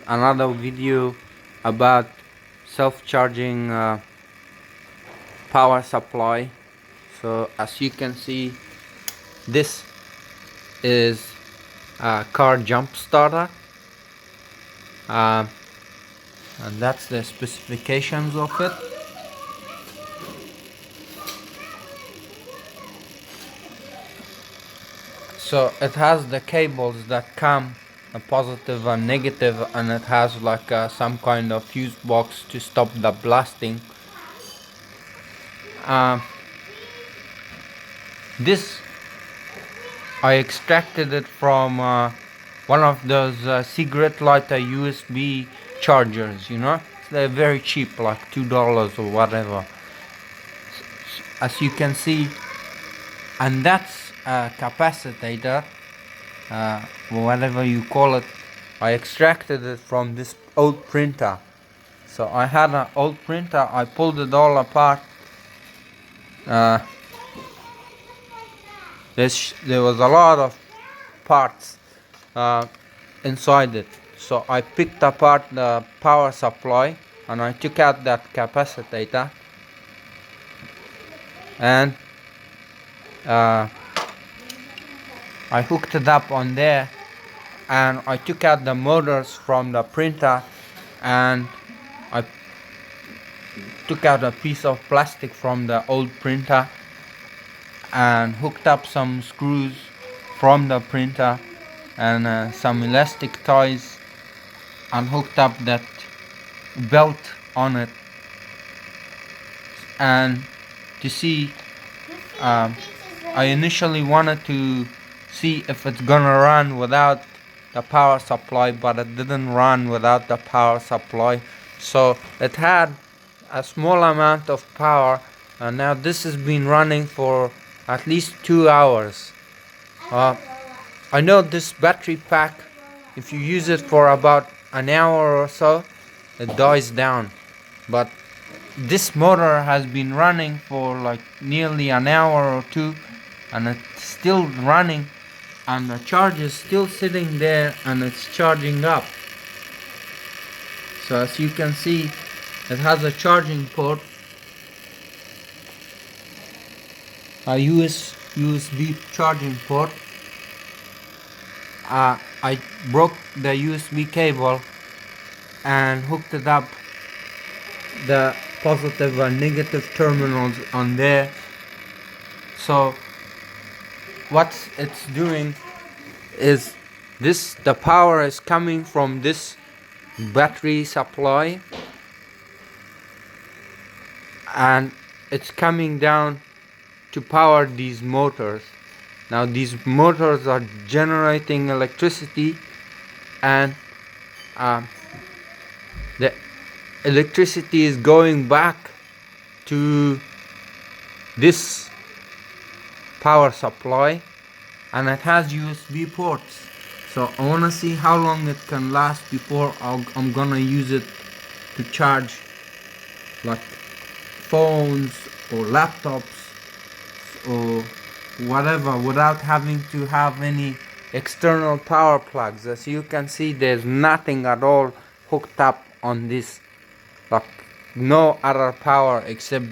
Another video about self-charging power supply. So as you can see, this is a car jump starter, and that's the specifications of it. So it has the cables that come a positive and negative, and it has like some kind of fuse box to stop the blasting. This I extracted it from one of those cigarette lighter USB chargers, you know. They're very cheap, like $2 or whatever, as you can see. And that's a capacitor, whatever you call it. I extracted it from this old printer. So I had an old printer, I pulled it all apart. There was a lot of parts inside it. So I picked apart the power supply and I took out that capacitor, and I hooked it up on there, and I took out the motors from the printer, and I took out a piece of plastic from the old printer and hooked up some screws from the printer and some elastic ties, and hooked up that belt on it. And to see, I initially wanted to see if it's gonna run without the power supply, but it didn't run without the power supply. So it had a small amount of power, and now this has been running for at least 2 hours. I know this battery pack, if you use it for about an hour or so, it dies down. But this motor has been running for like nearly an hour or two, and it's still running, and the charge is still sitting there, and it's charging up. So as you can see, it has a charging port, a USB charging port. I broke the USB cable and hooked it up the positive and negative terminals on there. So what it's doing is the power is coming from this battery supply, and it's coming down to power these motors. Now these motors are generating electricity, and the electricity is going back to this power supply, and it has USB ports. So I want to see how long it can last before I'm gonna use it to charge like phones or laptops or whatever, without having to have any external power plugs. As you can see, there's nothing at all hooked up on this, like no other power except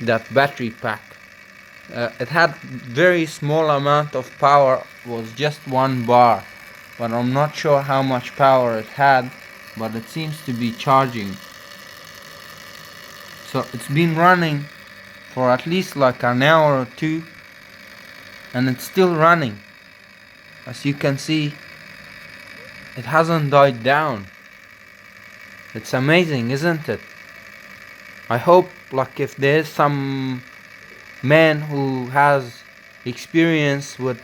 that battery pack. It had very small amount of power, was just 1 bar, but I'm not sure how much power it had, but it seems to be charging. So it's been running for at least like an hour or two, and it's still running. As you can see, it hasn't died down. It's amazing, isn't it? I hope, like, if there's some man who has experience with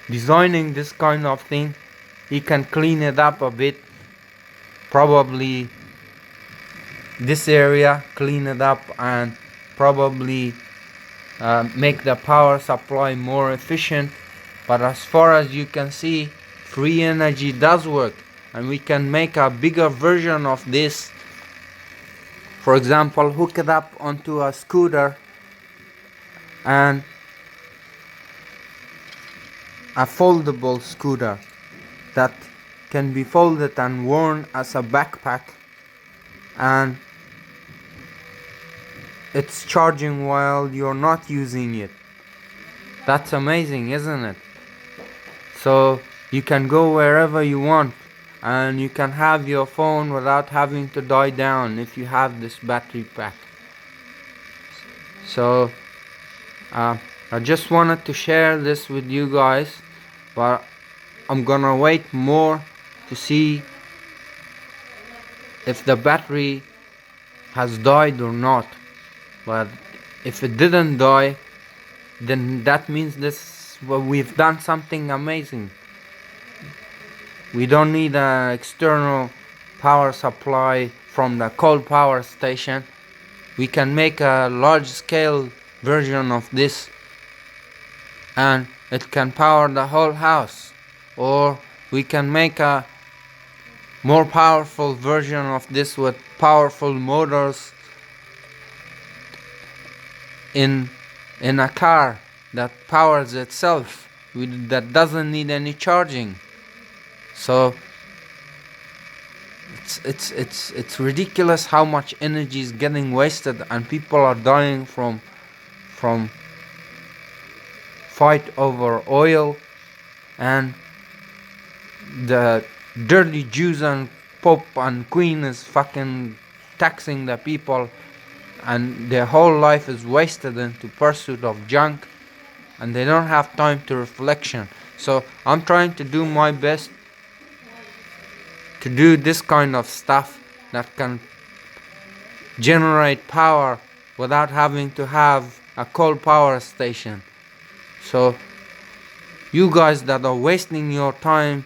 designing this kind of thing, he can clean it up a bit. Probably this area, clean it up, and probably make the power supply more efficient. But as far as you can see, free energy does work, and we can make a bigger version of this. For example, hook it up onto a scooter and a foldable scooter that can be folded and worn as a backpack, and it's charging while you're not using it. That's amazing, isn't it? So you can go wherever you want, and you can have your phone without having to die down if you have this battery pack. So I just wanted to share this with you guys, but I'm gonna wait more to see if the battery has died or not. But if it didn't die, then that means we've done something amazing. We don't need an external power supply from the coal power station. We can make a large scale version of this, and it can power the whole house. Or we can make a more powerful version of this with powerful motors in a car that powers itself, that doesn't need any charging. So it's ridiculous how much energy is getting wasted, and people are dying from fight over oil, and the dirty Jews and Pope and Queen is fucking taxing the people, and their whole life is wasted into pursuit of junk, and they don't have time to reflection. So I'm trying to do my best to do this kind of stuff that can generate power without having to have a coal power station. So you guys that are wasting your time,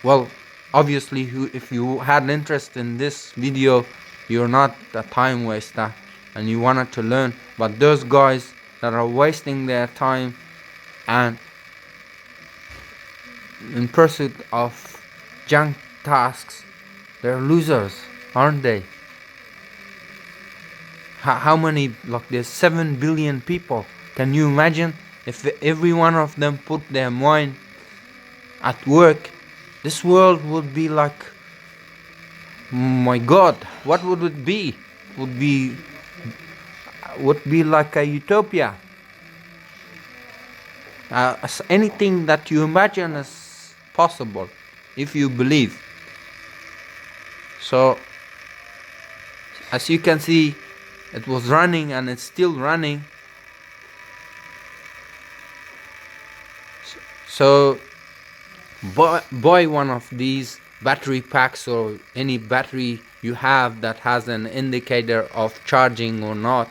well, obviously if you had interest in this video, you're not a time waster and you wanted to learn. But those guys that are wasting their time and in pursuit of junk tasks, they're losers, aren't they? How many, like there's 7 billion people. Can you imagine if every one of them put their mind at work? This world would be like, my God, what would it be? Would be like a utopia. Anything that you imagine is possible if you believe. So as you can see, it was running and it's still running. So buy one of these battery packs, or any battery you have that has an indicator of charging or not,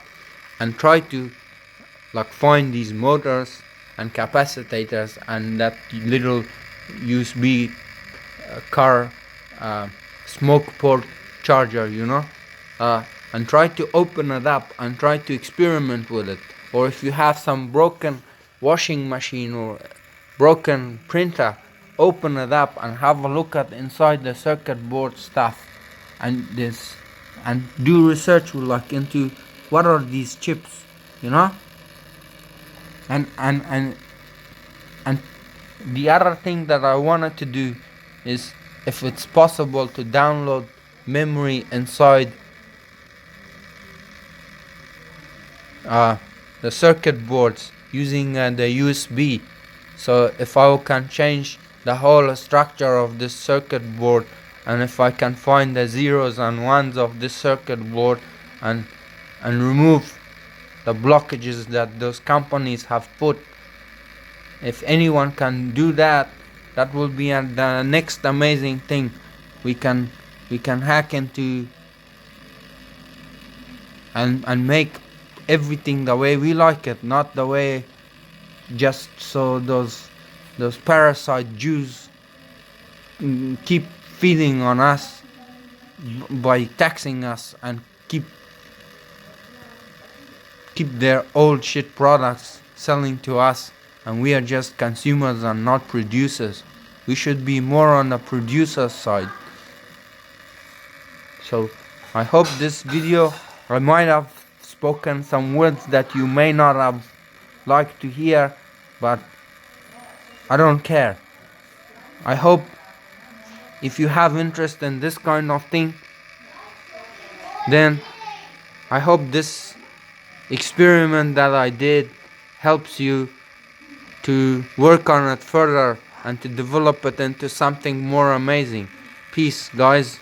and try to like find these motors and capacitors and that little USB car smoke port charger, and try to open it up and try to experiment with it. Or if you have some broken washing machine or broken printer, open it up and have a look at inside the circuit board stuff, and do research like into what are these chips, and the other thing that I wanted to do is, if it's possible, to download memory inside the circuit boards using the USB. So if I can change the whole structure of this circuit board, and if I can find the zeros and ones of this circuit board and remove the blockages that those companies have put, if anyone can do that, that will be the next amazing thing. We can hack into and make everything the way we like it, not the way just so those parasite Jews keep feeding on us by taxing us and keep their old shit products selling to us, and we are just consumers and not producers. We should be more on the producer side. So I hope this video, I might have spoken some words that you may not have liked to hear, but I don't care. I hope if you have interest in this kind of thing, then I hope this experiment that I did helps you to work on it further and to develop it into something more amazing. Peace, guys.